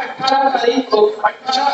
18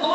2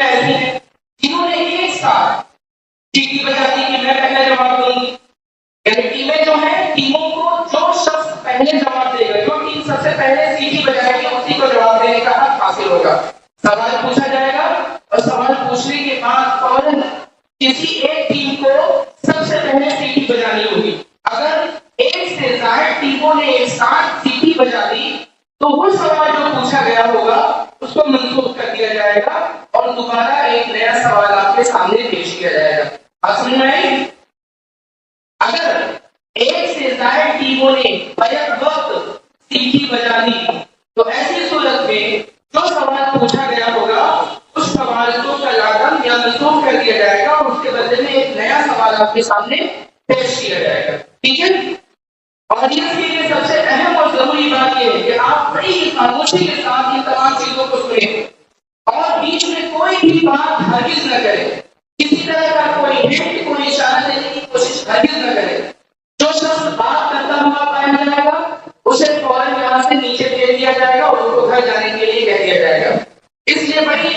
लड़कियां ऐसी हैं जिन्होंने एक साथ सीटी बजा दी कि मैं पहले जवाब दूंगी। यानी टीमें जो है, टीमों को जो शख्स पहले जवाब देगा, जो टीम सबसे पहले सीटी बजाएगी, उसी को जवाब देने का हक हासिल होगा। सवाल पूछा जाएगा और सवाल पूछने के बाद फौरन किसी एक टीम को सबसे पहले सीटी बजानी होगी। अगर एक से ज्यादा टीमों ने एक साथ सीटी बजा दी तो वो सवाल जो पूछा गया होगा उसको मनसूख कर दिया जाएगा और दोबारा एक नया सवाल आपके सामने पेश किया जाएगा। आप समझ में आई? अगर एक से ज्यादा टीमों ने बैक वक्त सीटी बजा दी तो ऐसी सूरत में जो सवाल पूछा गया होगा उस सवाल को कलादम या मनसूख कर दिया जाएगा और उसके बदले में एक नया सवाल आपके सामने पेश किया जाएगा। ठीक है? और इसके लिए सबसे अहम और जरूरी बात यह है कि आप बड़ी खामोशी के साथ इन तमाम चीजों को सुने और बीच में कोई भी बात हरगिज न करें। किसी तरह का कोई हिंट, कोई इशारा देने की कोशिश हरगिज न करें। जो शख्स बात करता हुआ पाया जाएगा उसे फौरन यहाँ से नीचे भेज दिया जाएगा और उसको घर जाने के लिए कह दिया जाएगा। इसलिए बड़ी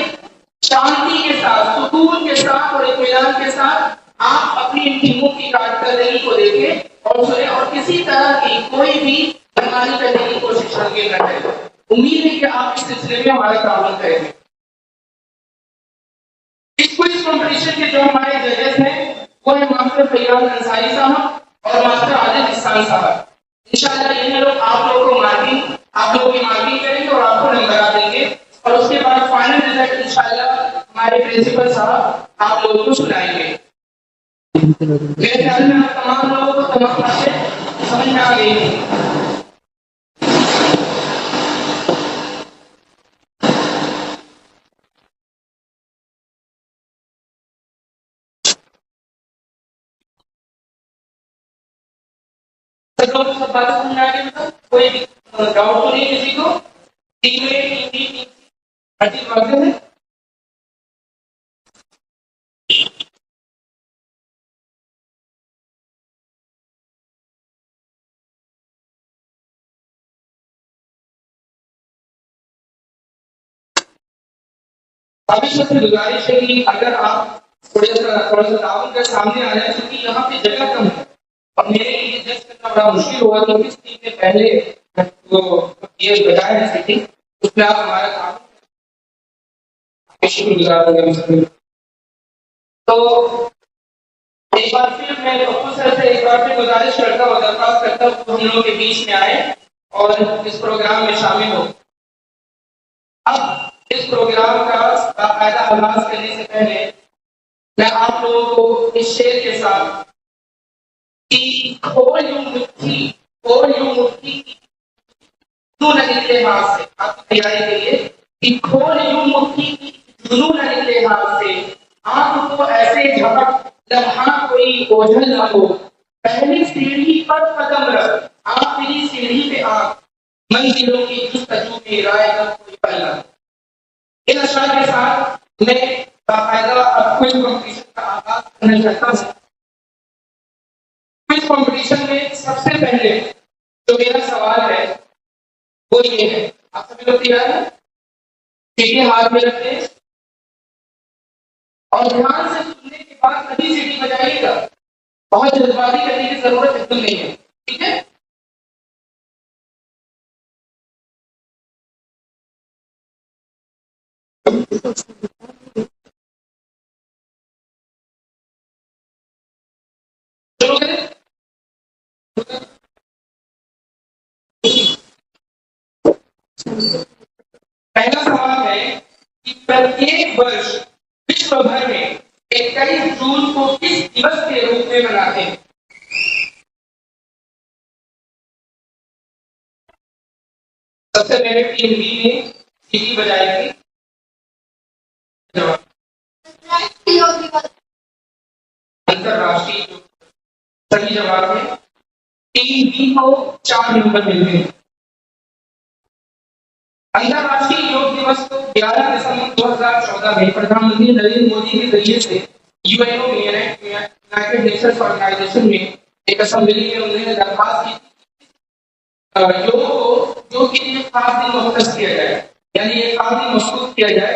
शांति के साथ, सुकून के साथ और इत्मीनान के साथ आप अपनी इन टीमों की कारकर्दगी को देखें और सुने और किसी तरह की कोई भी मनमानी करने की कोशिश हरगिज न करें। उम्मीद है कि आप इस सिलसिले में हमारा ताउन करेंगे। इस क्विज कंपटीशन के जो हमारे जजेस हैं वो है मास्टर फैयाज अंसारी साहब और मास्टर आदिल साहब। इंशाल्लाह ये लोग आप लोगों की मार्किंग करेंगे और आपको नंबर देंगे और उसके बाद फाइनल रिजल्ट इंशाल्लाह हमारे प्रिंसिपल साहब आप लोगों को सुनाएंगे। मेरे ख्याल में आप तमाम लोगों को तमाम बातें समझ में आ गई थी। सब बातें समझ में आ गई? मतलब कोई भी डाउट तो नहीं किसी को? टीम ए, टीम बी, टीम सी हर चीज वाज़ेह है? अभी सबसे गुजारिश है कि अगर आप थोड़ा सा ताउन का सामने आ जाए क्योंकि यहाँ पे जगह कम है और मेरे लिए जज करना बड़ा मुश्किल होगा कि किस टीम ने पहले वो ये बताया है सीटी उसमें आप हमारा काम शुक्रगुजार होंगे। तो एक बार फिर मैं पप्पू सर से एक बार फिर गुजारिश करता हूँ, दरख्वास्त करता हूँ हम लोगों के बीच में आए और इस प्रोग्राम में शामिल हो। अब इस प्रोग्राम का बाकायदा आगाज करने से पहले मैं आप लोगों को इस शेर के साथ कि खोल यूं मुट्ठी क्यों न निकले हाथ से, आपकी तैयारी के लिए कि खोल यूं मुट्ठी जुनून न निकले हाथ से, आंख को ऐसे झपक लम्हा कोई ओझल न हो, पहली सीढ़ी पर कदम रख आखिरी सीढ़ी पे आंख, मंजिलों की जुस्तजू में राय न कोई पहला। इन अशआर के साथ मैं बाकायदा अब क्विज कॉम्पिटिशन का आगाज करना चाहता हूँ। क्विज कॉम्पिटिशन में सबसे पहले जो मेरा सवाल है वो ये है, आप सभी लोग तैयार हैं? सीटी हाथ में रखते और ध्यान से सुनने के बाद कभी सीटी बजाइएगा, बहुत जल्दबाजी करने की जरूरत एकदम नहीं है। ठीक है? शुरू करें? पहला सवाल है कि प्रत्येक वर्ष विश्व भर में 21 जून को किस दिवस के रूप में मनाते हैं? सबसे पहले टीम बी ने सीटी बजाई थी। अंतरराष्ट्रीय सही जवाब है। टीम बी को 4 नंबर मिलते हैं। अंतरराष्ट्रीय योग दिवस को 11 दिसंबर 2014 में प्रधानमंत्री नरेंद्र मोदी के जरिए से यूएनओ में यूनाइटेड नेशंस ऑर्गेनाइजेशन में एक असेंबली में उन्होंने दरखास्त की योग को योग के लिए खास दिन मुख्तस किया जाए, यानी एक खास दिन मखसूस किया जाए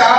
4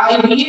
IBA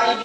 IBA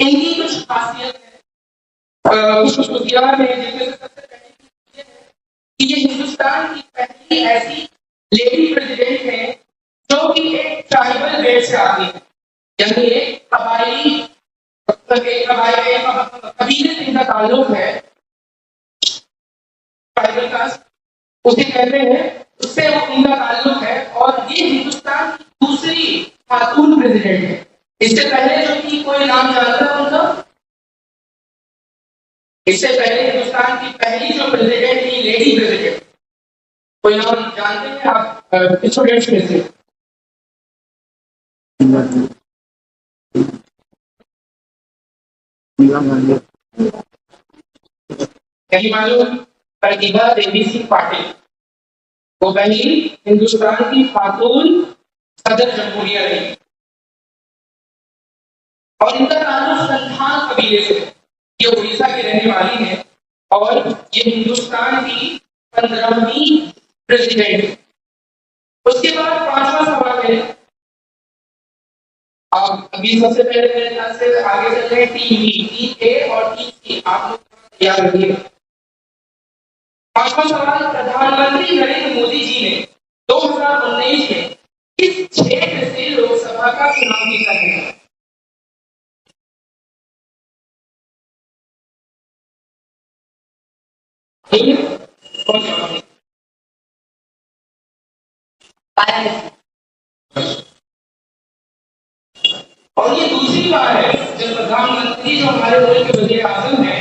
इनकी कुछ खासियत है, कुछ खसूसियात है जिनमें से सबसे पहली है कि ये हिंदुस्तान की पहली ऐसी लेडी प्रेसिडेंट है जो कि एक ट्राइबल बेस से आती है, यानी एक कबीले से इनका ताल्लुक है. ट्राइबल कास्ट उसे कहते हैं, उससे वो उनका ताल्लुक है और ये हिंदुस्तान की दूसरी खातून प्रेसिडेंट है. इससे पहले जो कि कोई नाम जानता है उनका, इससे पहले हिंदुस्तान की पहली जो प्रेसिडेंट थी लेडी प्रेसिडेंट, कोई नाम जानते हैं आप स्टूडेंट्स में से? कहीं मालूम? प्रतिभा देवी सिंह पाटिल. वो पहली हिंदुस्तान की खातून सदर जमहूरिया रही और इनका ताल्लुक संथाल कबीले से. ये उड़ीसा की रहने वाली है और ये हिंदुस्तान की 15वीं प्रेसिडेंट है. उसके बाद 5वां सवाल है, आप अभी सबसे पहले मेरे ख्याल से आगे चल रहे हैं टीम ए और टीम सी, आप लोग तैयार रहिए. 5वां सवाल, प्रधानमंत्री नरेंद्र मोदी जी ने 2019 में किस क्षेत्र से लोकसभा का चुनाव जीता है? और ये दूसरी बार है जब प्रधानमंत्री जो हमारे मुल्क के वजीर आजम है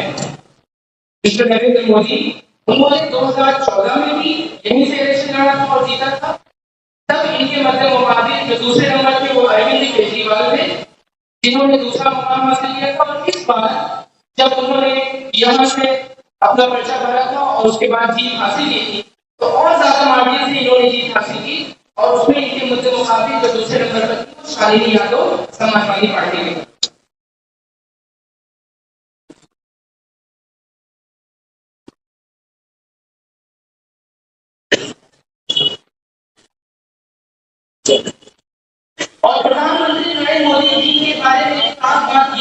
मिस्टर नरेंद्र मोदी, उन्होंने 2014 में भी यहीं से इलेक्शन लड़ा था और जीता था. तब इनके मध्य मुकाबले जो दूसरे नंबर पे वो अरविंद केजरीवाल थे जिन्होंने दूसरा मुकाम हासिल किया था. और इस बार जब उन्होंने यहाँ से अपना पर्चा भरा था और उसके बाद जीत हासिल की थी तो और ज्यादा मार्जिन से इन्होंने जीत हासिल की और उसमें इनके मध्य मुकाबले जो दूसरे नंबर पर थी शालिनी यादव समाजवादी पार्टी में.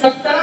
17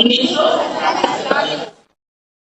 1950.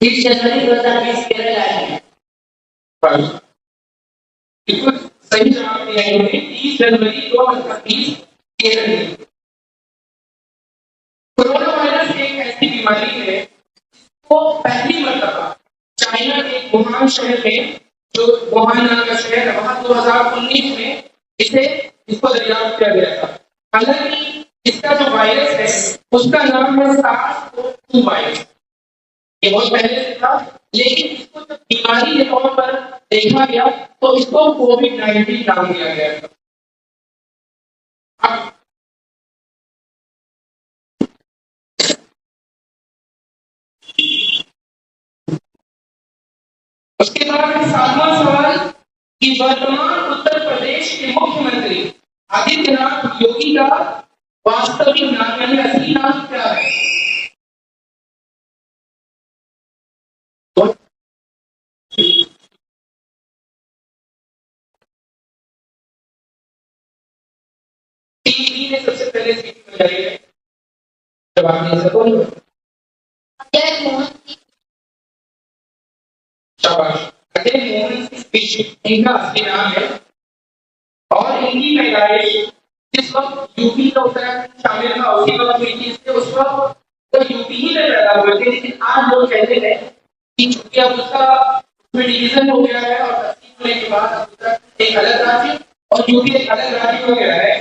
30 जनवरी 2020 केरल आए हैं. बिल्कुल सही जवाब दिया है इन्होंने. 30 जनवरी 2020 केरल में. कोरोना वायरस एक ऐसी बीमारी है वो पहली मरतबा चाइना के वुहान शहर में, जो वुहान नाम का शहर है, वहां 2019 में इसको दरियाफ्त किया गया था. हालांकि इसका जो वायरस है उसका नाम है SARS-CoV-2 वायरस. ये बहुत पहले से था, लेकिन इसको जब बीमारी के तौर पर देखा गया तो इसको कोविड-19 नाम दिया गया था. उसके बाद 7वां सवाल कि वर्तमान उत्तर प्रदेश के मुख्यमंत्री आदित्यनाथ योगी का वास्तविक नाम यानी असली नाम क्या है? ने सबसे पहले सीट बजाई है. जवाब दे सको. शाबाश. अजय मोहन स्पीच इनका असली नाम है और इनकी पैदाइश जिस वक्त यूपी का उत्तराखंड शामिल था उसी वक्त हुई थी. इसलिए उस वक्त तो यूपी ही में पैदा हुए थे, लेकिन आज लोग कहते हैं कि चूंकि अब उसका डिवीजन हो गया है और तकसीम होने के बाद उत्तराखंड एक अलग राज्य और यूपी एक अलग राज्य हो गया है,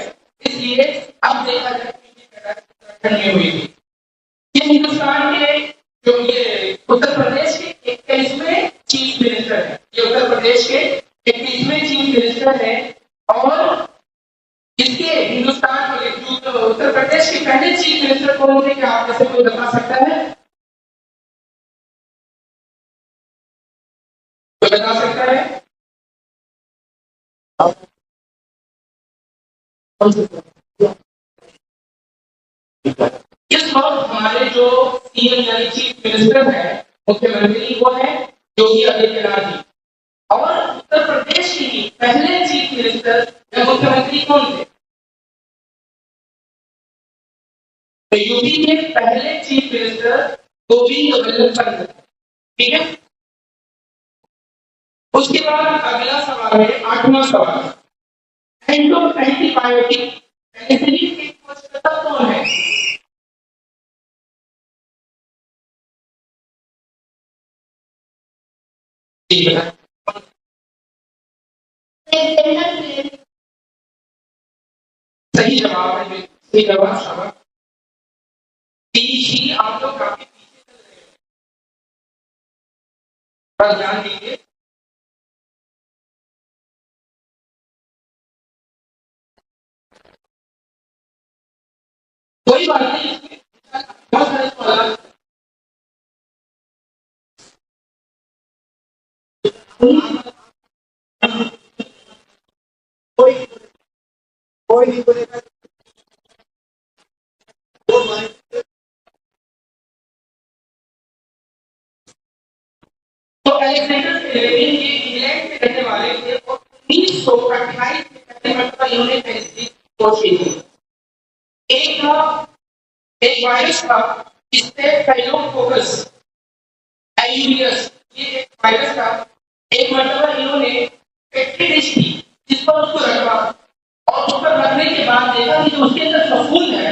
इसलिए अब देखा जाए कि उत्तराखंड में हुई थी. ये हिंदुस्तान के जो ये उत्तर प्रदेश के 21वें चीफ मिनिस्टर है. ये उत्तर प्रदेश के 21वें चीफ मिनिस्टर है और इसके हिंदुस्तान के उत्तर प्रदेश के पहले चीफ मिनिस्टर कौन थे? क्या आप में से कोई बता सकता है? कोई बता सकता है? इस वक्त हमारे जो सीएम यानी चीफ मिनिस्टर है, मुख्यमंत्री वो है योगी आदित्यनाथ जी. और उत्तर प्रदेश के ही पहले चीफ मिनिस्टर या मुख्यमंत्री कौन थे? तो यूपी के पहले चीफ मिनिस्टर गोविंद वल्लभ पंत. ठीक है. उसके बाद अगला सवाल है 8वां सवाल. एंटीबायोटिक पेनिसिलिन के खोजकर्ता कौन है? सही जवाब है. सही जवाब. शाबाश. ही आप लोग काफी पीछे चल रहे हैं, पर ध्यान दीजिए. कोई बात नहीं, बहुत सारे सवाल कोई नहीं बोलेगा. तो अलेक्जेंडर सेलेविन ये इंग्लैंड में रहने वाले थे और 1928 में पहली मरतबा इन्होंने पेनिसिलिन की खोज की थी. एक वायरस था जिससे फेलोकोकस एल्यूमियस, ये एक वायरस था. एक मरतबा इन्होंने पेट्री डिश थी जिस पर उसको रखा और उस पर रखने के बाद देखा कि जो उसके अंदर फफूंद है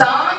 60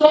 100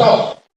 100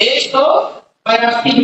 182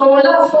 1600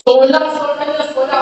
16,000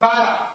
12.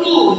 2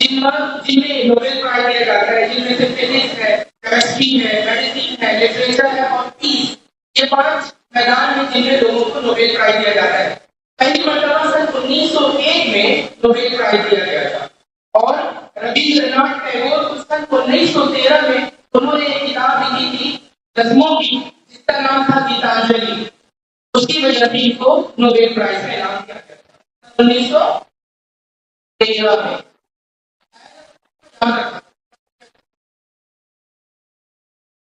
जिनमें नोबेल प्राइज दिया जाता है, जिनमें से फिजिक्स है, केमिस्ट्री है, मेडिसिन है, लिटरेचर है और पीस, ये 5 मैदान में जिनमें लोगों को नोबेल प्राइज दिया जाता है। पहली मर्तबा सन 1901 में नोबेल प्राइज दिया गया था और रविंद्रनाथ टैगोर को सन 1913 में उन्होंने एक किताब लिखी थी नज़्मों की, जिसका नाम था गीतांजलि। उसकी वजह से इनको नोबेल प्राइज का इनाम किया गया था 1913 में।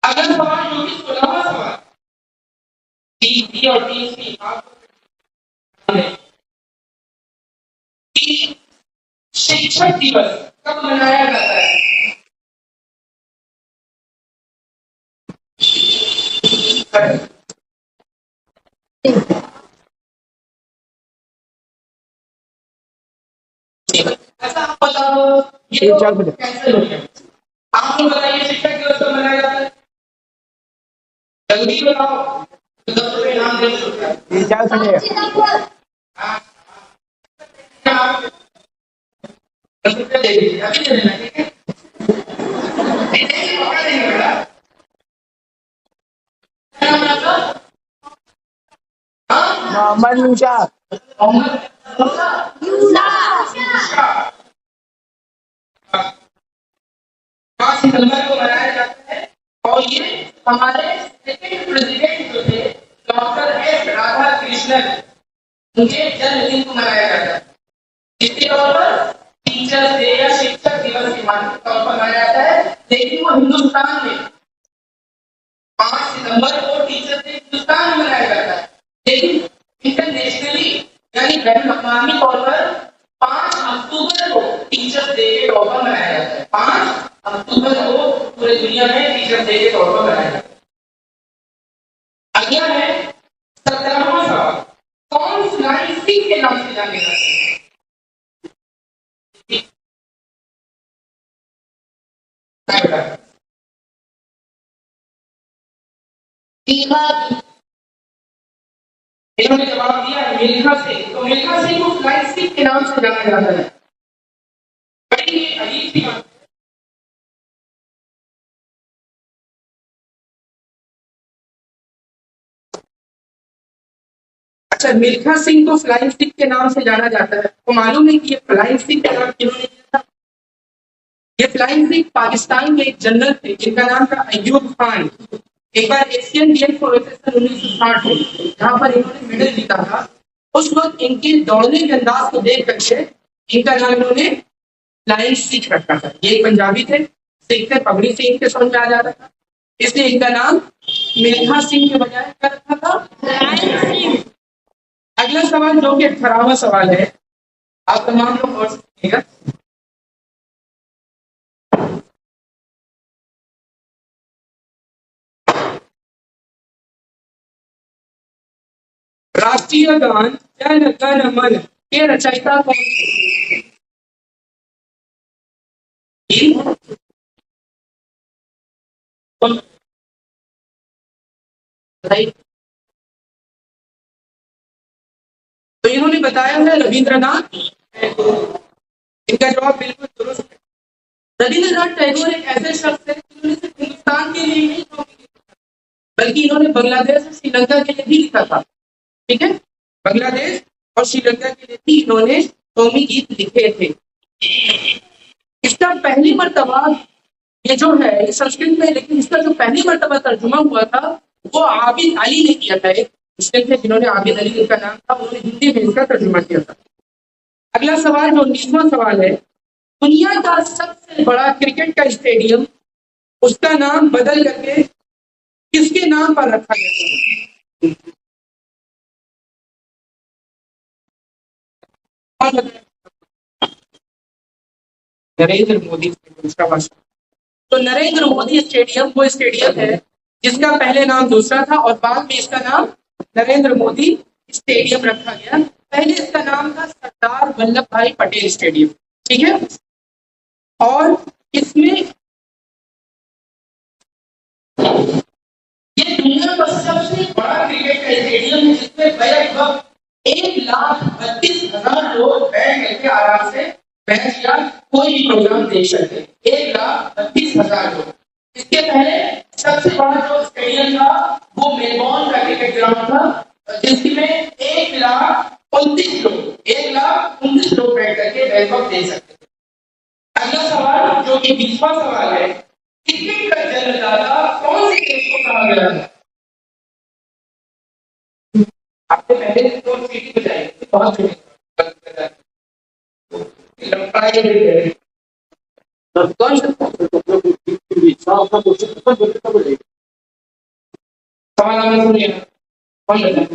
अगला सवाल जो कि 16वां सवाल डी और डी आपको कि शिक्षक दिवस कब मनाया जाता है? ऐसा आप बताओ, ये कैसे हो गया? आप लोग बताइए शिक्षक दिवस कब मनाया जाता है? जल्दी बताओ, 10 रुपए इनाम दे सकते हैं। दे दीजिए, अभी दे देना, ठीक है? मौका देंगे बेटा। मोहम्मद मूसा। 5 सितंबर को मनाया जाता है और ये हमारे सेकंड प्रेसिडेंट जो थे डॉक्टर एस राधा कृष्णन, उनके जन्मदिन को मनाया जाता है। इसके तौर पर टीचर्स डे या शिक्षक दिवस के तौर पर मनाया जाता है, लेकिन वो हिंदुस्तान में 5 सितंबर को टीचर्स डे हिंदुस्तान में मनाया जाता है, लेकिन इंटरनेशनली यानी बैन अवी तौर पर 5 अक्टूबर को टीचर्स डे के तौर पर मनाया जाता है। 5 अक्टूबर को पूरे दुनिया में टीचर्स डे के तौर पर मनाया जाता है। अगला है 17वां सवाल, कौन फ्लाइंग स्टिक के नाम से जाने जाते हैं? इन्होंने जवाब दिया मिल्खा सिंह। तो मिल्खा सिंह को फ्लाइंग स्टिक के नाम से जाना जाता है। बड़ी अजीब सी बात। अच्छा, मिल्खा सिंह को फ्लाइंग स्टिक के नाम से जाना जाता है। तो मालूम है कि ये फ्लाइंग स्टिक का नाम किन्होंने दिया था? ये फ्लाइंग स्टिक पाकिस्तान के एक जनरल थे जिनका नाम था अय्यूब खान। एक बार एशियन गेम सन 1960 में जहाँ पर इन्होंने मेडल जीता था, उस वक्त इनके दौड़ने के अंदाज को देख करके इनका नाम इन्होंने फ्लाइंग स्टिक रखा था। ये पंजाबी थे, सिख थे, पगड़ी से इनके समझ में आ जाता था, इसलिए इनका नाम मिल्खा सिंह के बजाय क्या रखा था? फ्लाइंग सिंह। अगला सवाल जो कि 18वां सवाल है, आप तमाम लोग गौर से सुनिएगा। राष्ट्रीय गान जन गण मन के रचयिता कौन थे? तो इन्होंने बताया है रविंद्रनाथ टैगोर। इनका जवाब बिल्कुल दुरुस्त है। रविंद्रनाथ टैगोर एक ऐसे शख्स है जिन्होंने सिर्फ हिंदुस्तान के लिए नहीं बल्कि इन्होंने बांग्लादेश और श्रीलंका के लिए भी लिखा था। ठीक है, बांग्लादेश और श्रीलंका के लिए भी इन्होंने कौमी गीत लिखे थे। इसका पहली मर्तबा ये जो है ये संस्कृत में, लेकिन इसका जो पहली मर्तबा तर्जुमा हुआ था वो आबिद अली ने किया था। एक मुस्लिम थे जिन्होंने, आबिद अली उनका नाम था, उन्होंने हिंदी में इसका तर्जुमा किया था। अगला सवाल जो 19वां सवाल है, दुनिया का सबसे बड़ा क्रिकेट का स्टेडियम, उसका नाम बदल करके किसके नाम पर रखा गया था? नरेंद्र मोदी। तो नरेंद्र मोदी स्टेडियम वो स्टेडियम है जिसका पहले नाम दूसरा था और बाद में इसका नाम नरेंद्र मोदी स्टेडियम रखा गया। पहले इसका नाम था सरदार वल्लभ भाई पटेल स्टेडियम। ठीक है, और इसमें ये दुनिया का सबसे बड़ा क्रिकेट का स्टेडियम है जिसमें लगभग 1,32,000 लोग बैठ करके आराम से बैच या कोई भी प्रोग्राम देख सकते हैं। 1,32,000 लोग। इसके पहले सबसे बड़ा जो स्टेडियम था वो मेलबोर्न का क्रिकेट ग्राउंड था, जिसमें 1,29,000 लोग बैठ करके बैच देख सकते थे। अगला सवाल जो कि 20वां सवाल है, क्रिकेट का जन्मदाता कौन से देश को कहा गया है? आपने पहले तो सीटी बताई, बहुत सवाल आपने सुनिए, कौन बताए?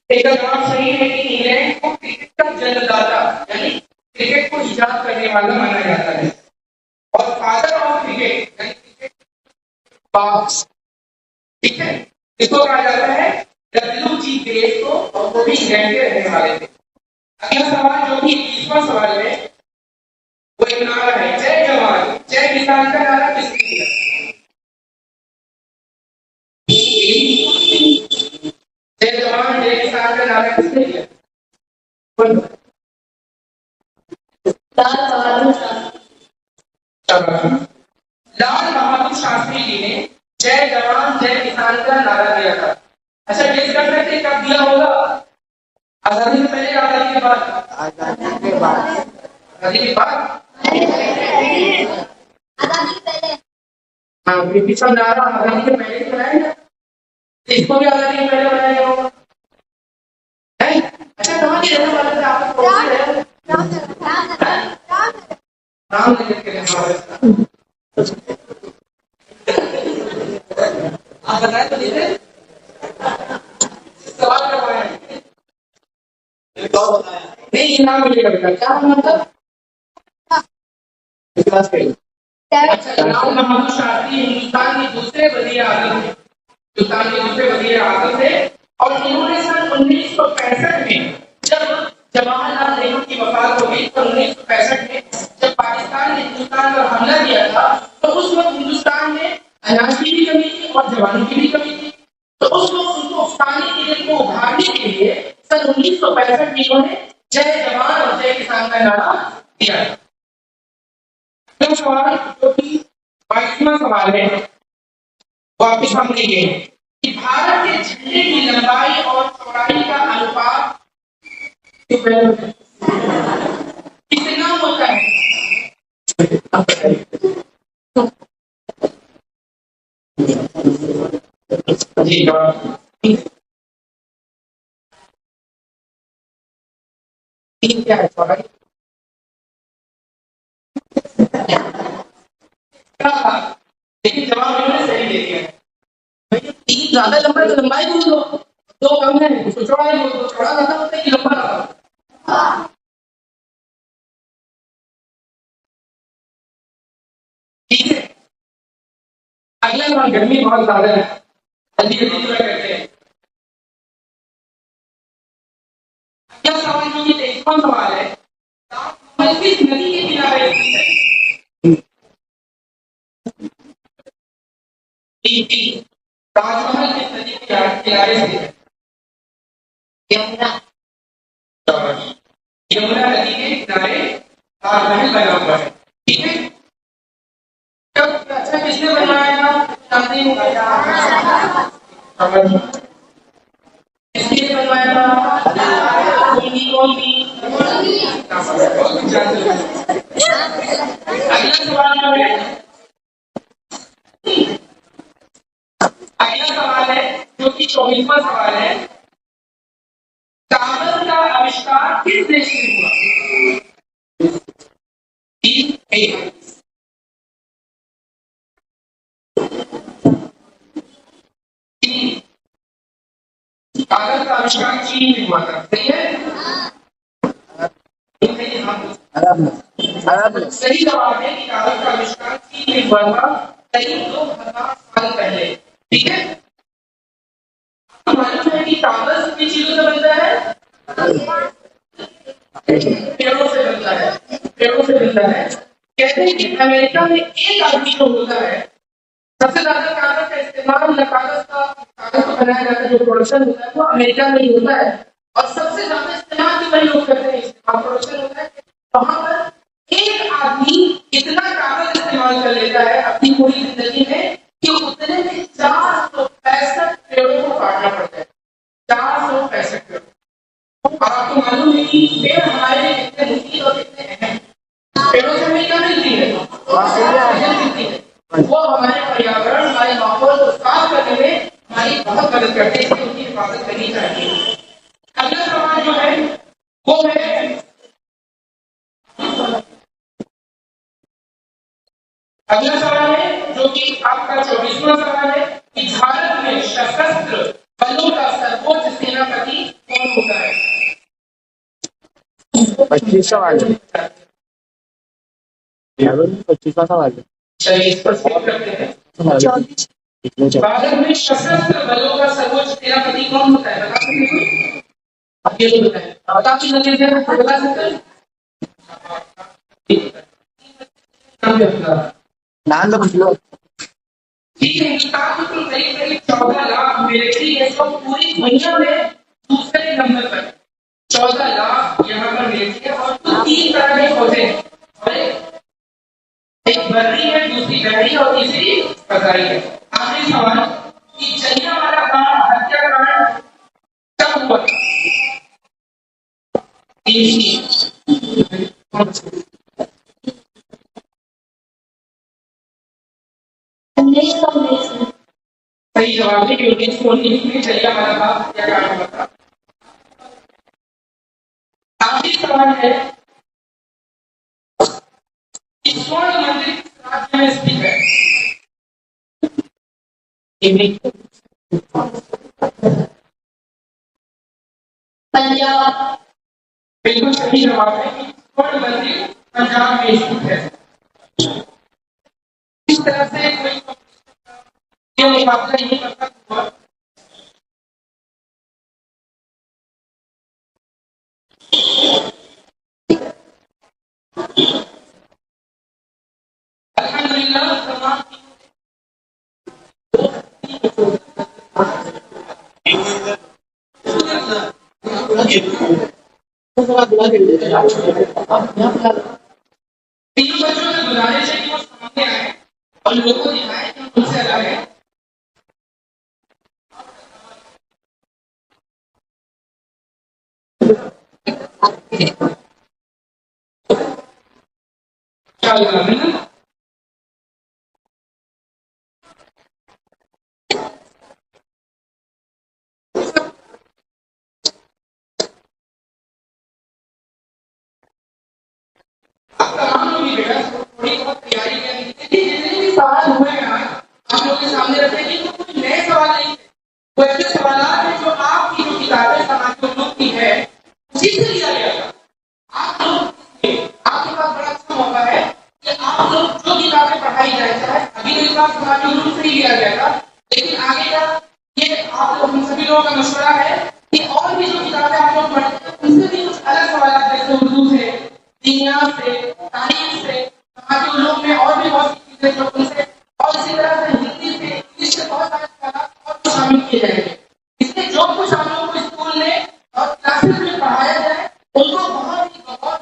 इसका जवाब सही है कि इंग्लैंड को क्रिकेट का जन्मदाता यानी क्रिकेट को इजाद करने वाला माना जाता है, और फादर ऑफ क्रिकेट यानी क्रिकेट बाक्स, ठीक है, इसको कहा जाता है डब्ल्यू.जी. ग्रेस को, और वो भी इंग्लैंड के रहने वाले थे। अगला सवाल जो कि 20वां सवाल है वो एक नारा है, जय जवान जय किसान का नारा किसने दिया? जय जवान जय किसान का नारा किसने दिया? लाल बहादुर शास्त्री जी ने जय जवान जय किसान का नारा दिया था। अच्छा, गेस कर सकते कब दिया होगा? आजादी से पहले, आजादी के बाद? आजादी के बाद। आजादी के बाद? आजादी के पहले। हाँ, क्योंकि सब नारा आजादी के पहले ही बनाया ना, इसको भी आजादी के पहले बनाया गया होगा। अच्छा, कहाँ के रहने वाले थे आप? रामनगर के रहने वाले थे। आप बताए तो नहीं थे? सवाल करवाया नहीं, इनाम मिलेगा बेटा। क्या मतलब? क्लास के। अच्छा, लाल बहादुर शास्त्री हिंदुस्तान के दूसरे वजीर आजम थे, और इन्होंने सन 1965 में जब जवाहरलाल नेहरू की वफात हो गई, तो 1965 में जब पाकिस्तान ने हिंदुस्तान पर हमला किया था, तो उस वक्त हिंदुस्तान में अनाज की भी कमी थी और जवानों की भी कमी थी। तो उस वक्त उनको पानी के लिए को उभारने के लिए सन 1965 में इन्होंने जय जवान और जय किसान का नारा दिया। अगला सवाल जो कि 22वां सवाल है वो आपके सामने ये है कि भारत के झंडे की लंबाई और चौड़ाई का अनुपात कितना होता है? जी जवाब तीन क्या है? चौड़ाई लेकिन जवाब इन्होंने सही दे दिया है। भैया 3 ज्यादा लंबा है तो लंबाई बोल दो, 2 कम है तो चौड़ाई बोल दो। चौड़ा ज्यादा होता है कि लंबा ज्यादा? ठीक है। अगला सवाल, गर्मी बहुत ज्यादा है, जल्दी जल्दी पूरा करते हैं। अगला सवाल जो कि 23वां सवाल है, ताजमहल किस नदी के किनारे स्थित है? ताजमहल किस नदी के किनारे स्थित है? यमुना। यमुना नदी के किनारे ताजमहल बना हुआ है, ठीक है। कब अच्छा किसने बनवाया था? किसने बनवाया था? कौन सी? अगला सवाल है जो कि 24वां सवाल है, कागज का आविष्कार किस देश में हुआ? कागज का आविष्कार चीन में हुआ था, सही है? सही जवाब है कि कागज का आविष्कार चीन में हुआ था करीब 2000 साल पहले, ठीक है। मालूम है कि कागज किन चीजों से बनता है? पेड़ों से बनता है, पेड़ों से बनता है। कहते हैं कि अमेरिका में एक आदमी जो होता है सबसे ज्यादा कागज का इस्तेमाल या कागज को बनाया जाता है, जो प्रोडक्शन होता है वो अमेरिका में ही होता है। और सबसे ज्यादा इस्तेमाल भी वही लोग करते हैं। इस्तेमाल प्रोडक्शन होता है वहां पर एक आदमी इतना कागज इस्तेमाल कर लेता है अपनी पूरी जिंदगी में कि उतने में 465 पेड़ों को काटना पड़ता है। 465 पेड़। और आपको मालूम है कि पेड़ हमारे लिए कितने मुफीद और कितने अहम हैं। पेड़ों से हमें क्या मिलती है? ऑक्सीजन मिलती है। वो हमारे पर्यावरण, हमारे माहौल को साफ करने में हमारी बहुत मदद करते हैं, इसलिए उनकी हिफाजत करनी चाहिए। अगला सवाल जो है वो है, अगला सवाल है जो कि आपका 24वां सवाल है कि भारत में सशस्त्र बलों का सर्वोच्च सेनापति कौन होता है? 25 सवाल है। 25वां सवाल है। चलिए इस पर स्किप करते हैं। भारत में सशस्त्र बलों का सर्वोच्च सेनापति कौन होता है? बता सकते हैं? आप ये तो बताएं। बता सकते हैं? बता सकते हैं? नाम तो पूछ लो। हिंदुस्तान की करीब 14 लाख मिलिट्री है जो पूरी दुनिया में दूसरे नंबर पर 14 लाख यहाँ पर मिलिट्री है। और 3 तरह के फौजें हैं, और एक बर्री है, दूसरी गहरी और तीसरी फजाई है। आखिरी सवाल कि जलियांवाला बाग हत्याकांड कब हुआ? 1919 में। सही जवाब है कि 1919 में जलियांवाला बाग हत्याकांड हुआ था। आखिरी सवाल है स्वर्ण मंदिर किस राज्य में स्थित है? पंजाब। बिल्कुल सही जवाब है कि स्वर्ण मंदिर पंजाब में स्थित है। इस तरह से कोई मुकाबला नहीं कर सकता। अल्हम्दुलिल्लाह तमाम तीनों बच्चों से गुजारिश है कि वो सामने आए और लोगों को दिखाएं कि उनसे अलग है। तमाम लोग बेटा थोड़ी बहुत तैयारी करनी है। जितने भी सवाल हुए हैं आप लोगों के सामने रखे कि तो कुछ नए सवाल नहीं है, वो ऐसे सवाल हैं जो आपकी जो किताबें समाज के लोग की है उसी से लिया गया था। आप लोग आपके पास बड़ा अच्छा मौका है कि आप लोग जो किताबें पढ़ाई जाए, चाहे अभी तो इस बार समाज के लोग से ही लिया गया था, लेकिन आगे का ये आप लोग हम सभी लोगों का मशवरा है कि और भी जो किताबें आप लोग पढ़ते हैं उनसे भी कुछ अलग सवाल जैसे उर्दू से, विज्ञान से, तारीख से, समाज के लोग में और भी बहुत सी चीजें जो उनसे, और इसी तरह से हिंदी से, इंग्लिश से बहुत सारे सवाल और शामिल किए जाएंगे। इसलिए जो कुछ हम लोगों को स्कूल में और क्लासेस में पढ़ाया जाए उनको बहुत ही गौर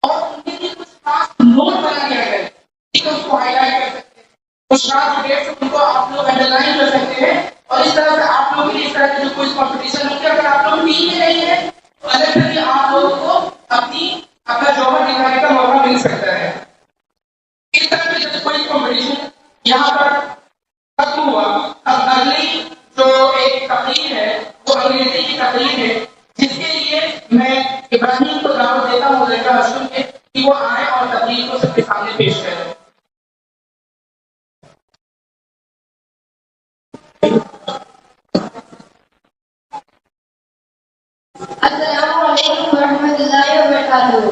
और उनके लिए कुछ खास नोट बना दिया गया है, ठीक है, उसको हाईलाइट कर सकते हैं, कुछ खास डेट्स उनको आप लोग अंडरलाइन कर सकते हैं। और इस तरह से आप लोग भी इस तरह के जो कोई कॉम्पिटिशन होते हैं, अगर आप लोग टीम में नहीं है तो अलग से भी आप लोगों को अपना जौहर दिखाने का मौका मिल सकता है। इस तरह से जब कोई कॉम्पिटिशन यहाँ पर खत्म हुआ, अब अगली जो एक तकरीब है वो अंग्रेजी की तकरीब है, जिसके लिए मैं इब्राहिम को दावत देता हूँ लेकर हशुम के कि वो आए और तकरीब को सबके सामने पेश करें। अस्सलामु अलैकुम वरहमतुल्लाहि वबरकातुहू।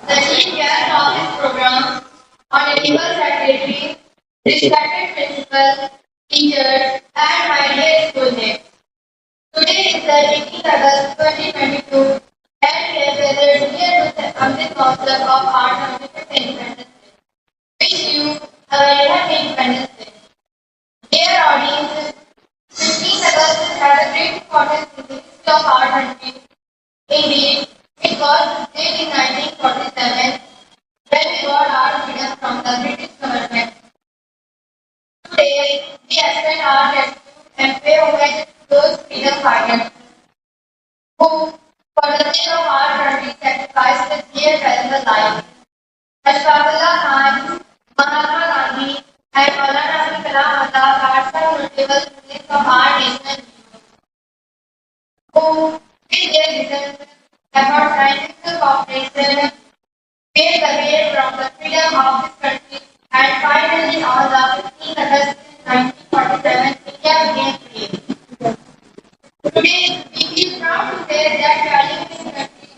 The chief guest of this program, honorable secretary, respected principal, teachers, and my dear schoolmates. Today is the 18th August 2022, and gathered here to the amrit mahotsav of our 75th Independence Day. Wish you a very happy Independence Day. Dear audience, 15th August had a great importance in the history of our country. Indeed, it was this date in 1947 when we got our freedom from the British government. Today, we extend our gratitude and pay homage to those freedom fighters who, for the sake of our country, sacrificed their valuable lives. Ashfaqullah Khan, Mahatma Gandhi, and Maulana Abul Kalam Azad are some notable leaders of our nation who, with their vision, effort, and physical cooperation, paved the way from the freedom of this country, and finally, on the 15th August 1947, India became free. Today, we feel proud to say that we are living in a country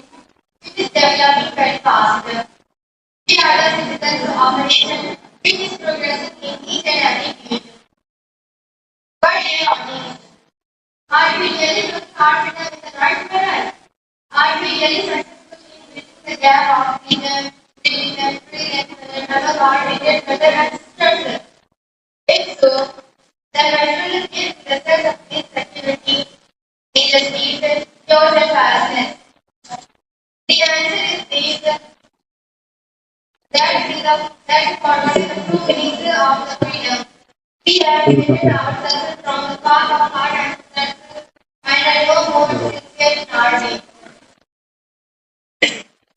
which is developing very fast. We are the citizens of a nation which is progressing in each and every field. But dear audience, are we really looking our freedom in the right manner? Are we really successful in bridging the gap of freedom, religion, and other our Indian brothers and sisters? If so, then why should we give the sense of insecurity, injustice, chaos, and biasness? The answer is this: that forward is the true meaning of the freedom. We have limited ourselves from the path of our ancestors and are no more sincere in our deeds.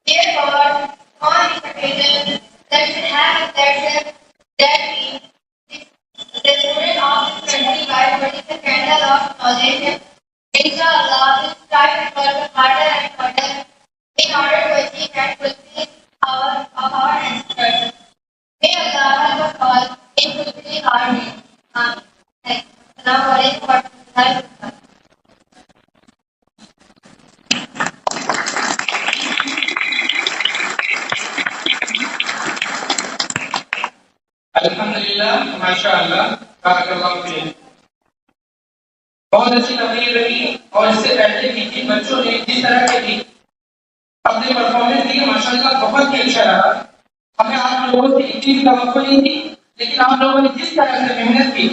Therefore, on this occasion, let us have a pledge that we, the student of this country, by burning the candle of knowledge, inshallah, will strive to work harder and harder in order to achieve and fulfill our ancestors. May Allah help us all in fulfilling our dreams. Amen. Thank you. Assalamu alaikum wa rahmatullahi wa barakatuh. अल्हम्दुलिल्लाह, माशाअल्लाह, बारकल्लाहु Feke. बहुत अच्छी तकरीर रही और इससे पहले भी जिन बच्चों ने जिस तरह के भी अपने परफॉर्मेंस दिए, माशाअल्लाह बहुत ही अच्छा रहा। हमें आप लोगों से इतनी भी तवक्को नहीं थी, लेकिन आप लोगों ने जिस तरह से मेहनत की,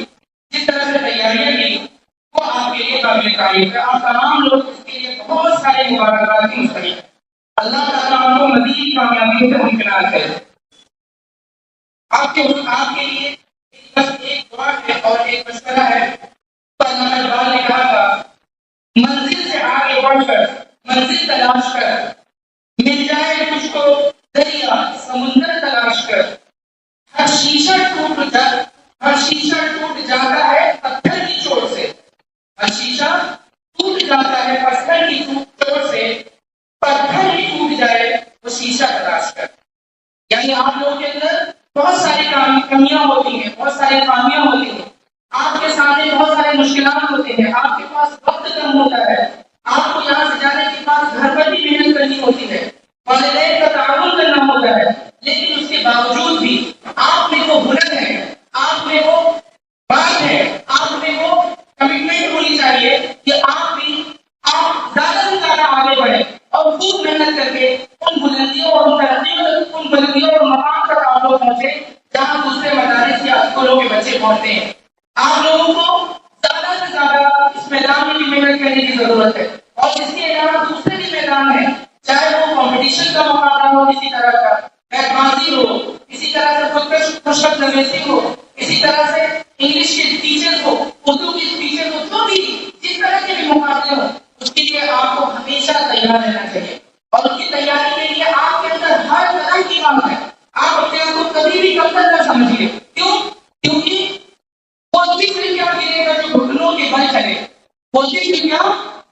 जिस तरह से तैयारियां की, वो आपके लिए काबिल तारीफ है। आप तमाम लोग इसके लिए बहुत सारे मुबारकबाद की मुस्तहिक हैं। अल्लाह ताला आपको मज़ीद कामयाबी से मुमकिनात करे। आपके लिए बस एक दुआ है और एक मशवरा है। तो अल्लामा इकबाल ने कहा था, मंजिल से आगे बढ़कर मंजिल तलाश कर, मिल जाए तुझको दरिया समुंदर तलाश कर, हर शीशा टूट जाता है पत्थर की चोट से, हर शीशा टूट जाता है पत्थर की चोट से, पत्थर ही टूट जाए वो शीशा तलाश कर। यानी आप लोगों के अंदर बहुत सारी कमियां होती हैं, बहुत सारी खामियां होती हैं, आपके सामने बहुत सारे मुश्किलात होते हैं, आपके पास वक्त कम होता है, आपको यहाँ से जाने के बाद घर पर भी मेहनत करनी होती है, वालिदैन का ताउन करना होता है, लेकिन उसके बावजूद भी आप में वो हुनर है, आप में वो बात है, आप में वो कमिटमेंट होनी चाहिए कि आप ज्यादा से ज्यादा आगे बढ़े और खूब मेहनत करके उन बुलंदियों और उन बुलंदियों और मकाम तक आप लोग पहुंचे जहां दूसरे मदारिस या स्कूलों के बच्चे पहुंचते हैं। आप लोगों को ज्यादा से ज्यादा इस मैदान में भी मेहनत करने की जरूरत है और इसके अलावा दूसरे भी मैदान है, चाहे वो कंपटीशन का मुकाबला हो, किसी तरह का बैतबाजी हो, इसी तरह से खुशक नवेसी हो, इसी तरह से इंग्लिश के टीचर्स हो, उर्दू के टीचर्स हो, जो भी जिस तरह के भी मुकाबले हो, उसके लिए आपको हमेशा तैयार रहना चाहिए और उसकी तैयारी के लिए आपके अंदर हर तरह की बात है। आप अपने आप को कभी भी कमतर न समझिए। क्यों? क्योंकि वो जिक्र क्या गिरेगा जो घुटनों के बल चले, वो जिक्र क्या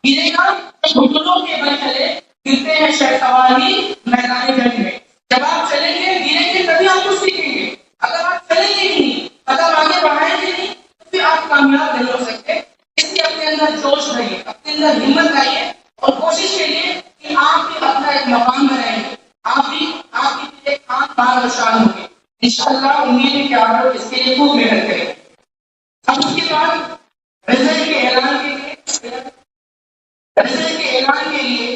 गिरेगा जो घुटनों के बल चले, गिरते हैं शैतानी मैदान जंग में। जब आप चलेंगे गिरेंगे तभी आप कुछ सीखेंगे। अगर आप चलेंगे ही नहीं, अगर आगे बढ़ाएंगे नहीं, तो फिर आप कामयाब नहीं हो सकते। इसलिए अपने अंदर जोश लाइए, अपने अंदर हिम्मत लाइए और कोशिश करिए कि आप भी अपना एक मकाम बनाएंगे, आप भी आपकी एक आंख बार शान होंगे। इंशाअल्लाह उम्मीद है कि आप लोग इसके लिए खूब मेहनत करेंगे। अब उसके बाद रिजल्ट के ऐलान के लिए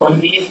19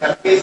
36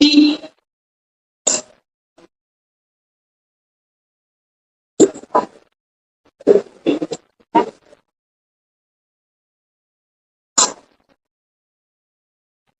3